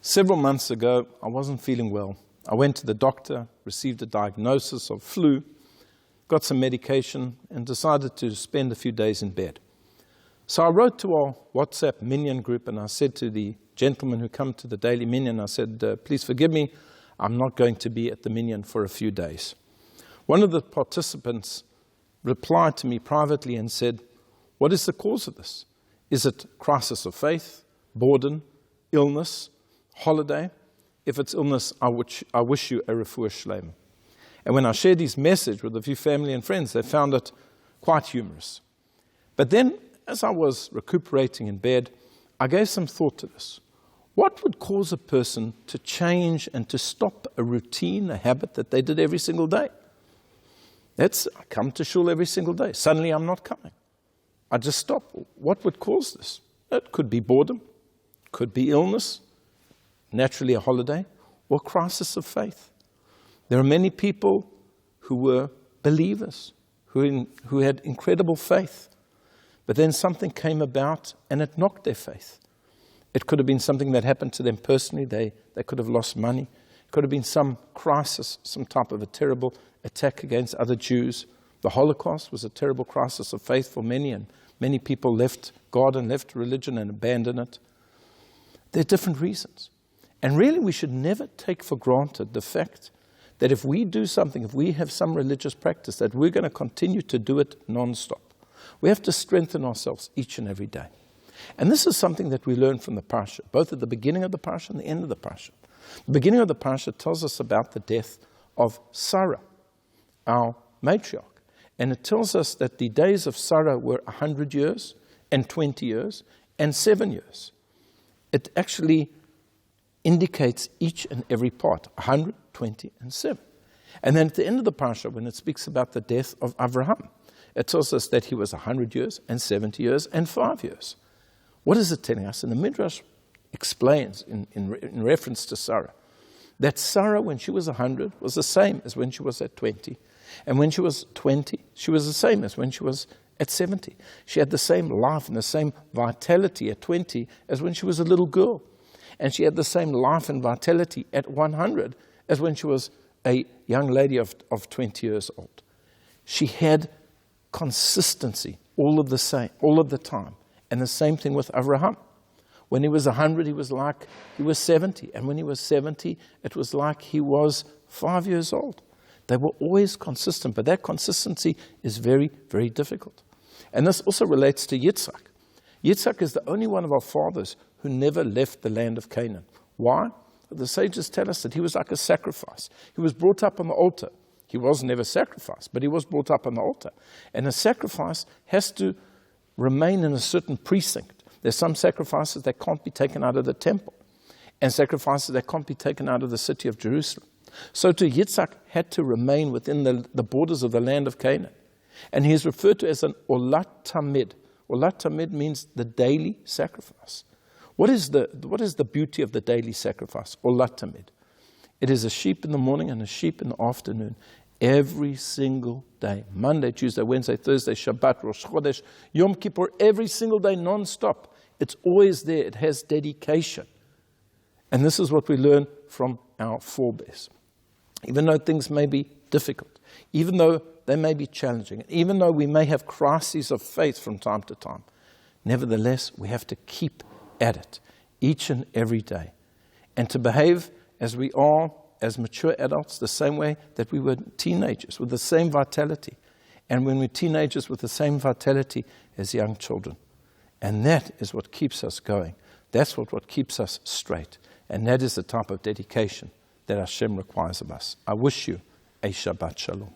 Several months ago, I wasn't feeling well. I went to the doctor, received a diagnosis of flu, got some medication, and decided to spend a few days in bed. So I wrote to our WhatsApp Minyan group, and I said to the gentlemen who come to the daily Minyan, I said, please forgive me, I'm not going to be at the Minyan for a few days. One of the participants replied to me privately and said, what is the cause of this? Is it crisis of faith, boredom, illness, holiday? If it's illness, I wish you a refuah shleima. And when I shared his message with a few family and friends, they found it quite humorous. But then, as I was recuperating in bed, I gave some thought to this. What would cause a person to change and to stop a routine, a habit that they did every single day? I come to shul every single day. Suddenly I'm not coming. I just stop. What would cause this? It could be boredom, could be illness, naturally a holiday, or crisis of faith. There are many people who were believers, who had incredible faith, but then something came about and it knocked their faith. It could have been something that happened to them personally. They could have lost money. It could have been some crisis, some type of a terrible attack against other Jews. The Holocaust was a terrible crisis of faith for many, and many people left God and left religion and abandoned it. There are different reasons. And really, we should never take for granted the fact that if we do something, if we have some religious practice, that we're going to continue to do it non-stop. We have to strengthen ourselves each and every day. And this is something that we learn from the parasha, both at the beginning of the parasha and the end of the parasha. The beginning of the parasha tells us about the death of Sarah, our matriarch. And it tells us that the days of Sarah were 100 years, and 20 years, and 7 years. It actually indicates each and every part, 100, 20, and 7. And then at the end of the parasha, when it speaks about the death of Abraham, it tells us that he was 100 years, and 70 years, and 5 years. What is it telling us? And the Midrash explains, in reference to Sarah, that Sarah, when she was 100, was the same as when she was at 20. And when she was 20, she was the same as when she was at 70. She had the same life and the same vitality at 20 as when she was a little girl. And she had the same life and vitality at 100 as when she was a young lady of 20 years old. She had consistency all of the time. And the same thing with Abraham. When he was 100, he was like he was 70. And when he was 70, it was like he was 5 years old. They were always consistent, but that consistency is very, very difficult. And this also relates to Yitzhak. Yitzhak is the only one of our fathers who never left the land of Canaan. Why? The sages tell us that he was like a sacrifice. He was brought up on the altar. He was never sacrificed, but he was brought up on the altar. And a sacrifice has to remain in a certain precinct. There's some sacrifices that can't be taken out of the temple, and sacrifices that can't be taken out of the city of Jerusalem. So to Yitzhak had to remain within the borders of the land of Canaan. And he is referred to as an olat tamid. Olat tamid means the daily sacrifice. What is the beauty of the daily sacrifice? Olat tamid. It is a sheep in the morning and a sheep in the afternoon. Every single day. Monday, Tuesday, Wednesday, Thursday, Shabbat, Rosh Chodesh, Yom Kippur, every single day, non-stop. It's always there. It has dedication. And this is what we learn from our forebears. Even though things may be difficult, even though they may be challenging, even though we may have crises of faith from time to time, nevertheless, we have to keep at it each and every day. And to behave as we are as mature adults, the same way that we were teenagers, with the same vitality. And when we're teenagers, with the same vitality as young children. And that is what keeps us going. That's what keeps us straight. And that is the type of dedication that Hashem requires of us. I wish you a Shabbat Shalom.